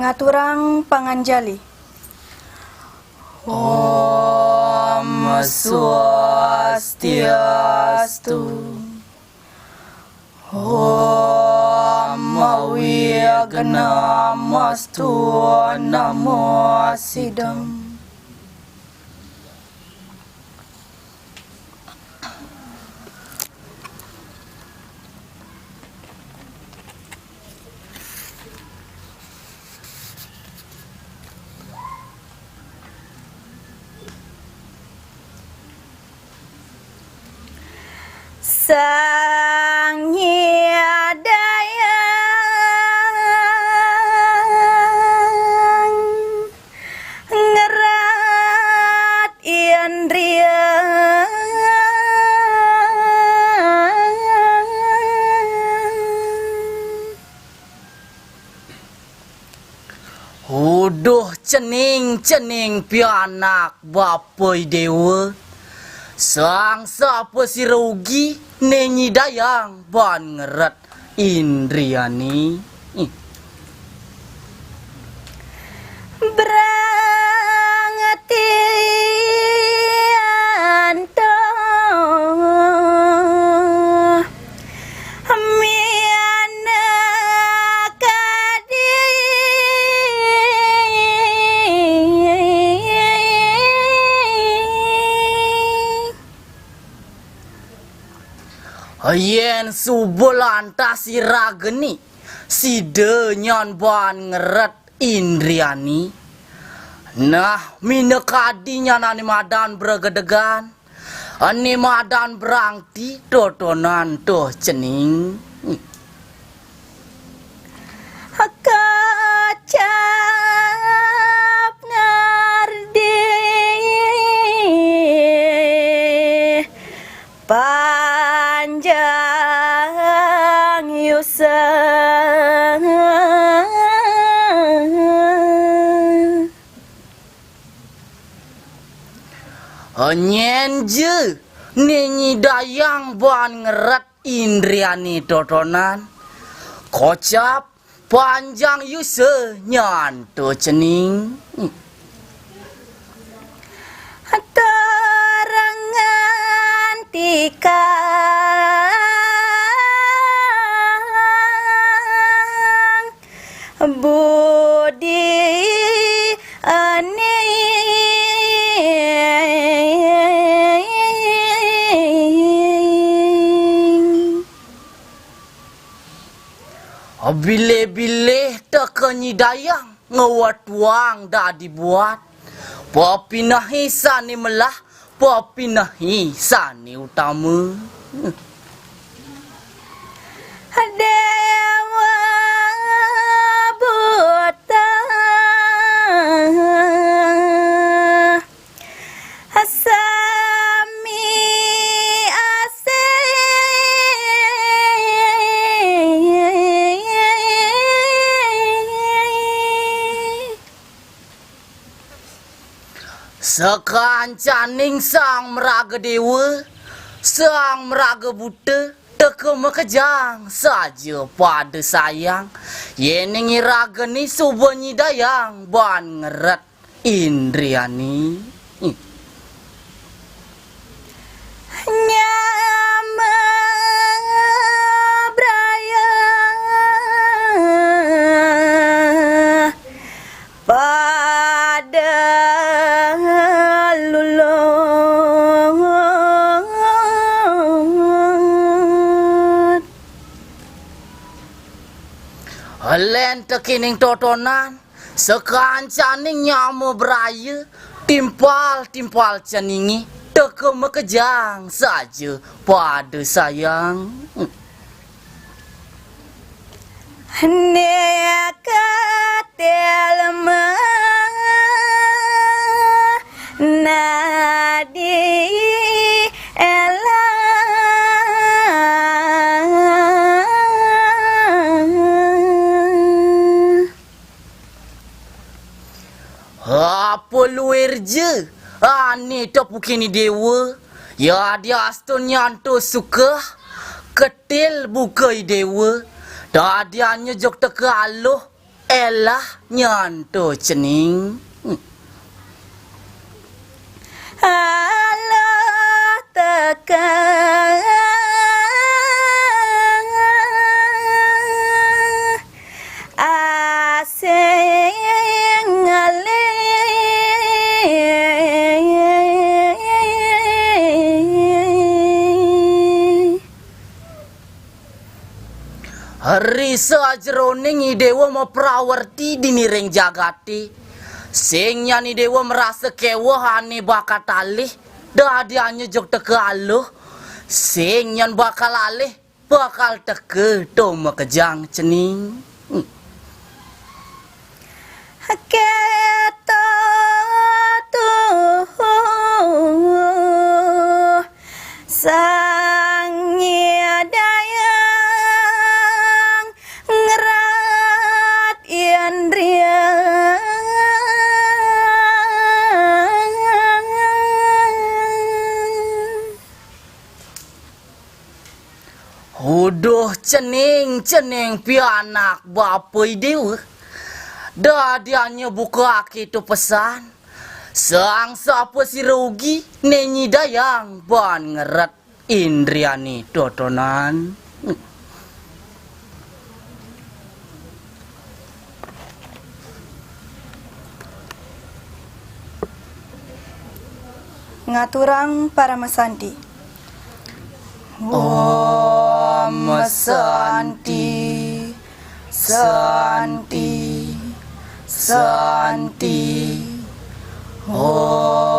ngaturang panganjali. Om Swastiastu. Om Awignamastu. Namo Sidam. Sang Hyadayang ngerat Indrian Uduh cening-cening pianak bapai dewa. Sang sapa si rugi nenyi dayang ban ngeret Indriani. berangati anto miana kadi Yen subulan si rageni si denyan ban ngeret Indriani. Nah minekadinya nani madan bergedegan. Ani madan berangti dodonan toh cening. kacap ngardi panjang yusang Nyenje nenyi dayang ban ngeret Indriani dodonan. Kocap panjang yuse nyanto cening. terangan tikang budi ani Bile-bile tekenyi dayang ngewat wang dah dibuat. Papinahi sani melah, papinahi sani utama. dewa buta sami Sekancaning sang meraga dewa, sang meraga buta, teka mekejang saja pada sayang. Yenengi raga ni subanyi dayang ban ngeret Indriani. nyama braya pada lulut Len tekining totonan, sekancaning nyama beraya, timpal-timpal ceningi, teka mekejang saja pada sayang. Nekatelma nadi Apa luir je? Ani tepukini dewa. Ya dia astun nyanto suka. Ketil bukai dewa. Dah dia nyejok teka aloh. Elah nyanto cening. Allah tekan asing alih Risa jroning idewa maprawarti diniring jagati. Sing nyani dewa merasa kewahane bakat alih. Dah dia nyejok teke aluh. Sing nyan bakal alih. Bakal teke doma kejang cening. Keto tuh sang nyadayang ngerat indria Huduh cening pianak bapai dewa. Dah dianya buka akitu pesan. Sang siapa si rugi nenyi dayang ban ngerat indriani totonan. ngaturang para mesandi. Om Santi, Santi, Santi. Om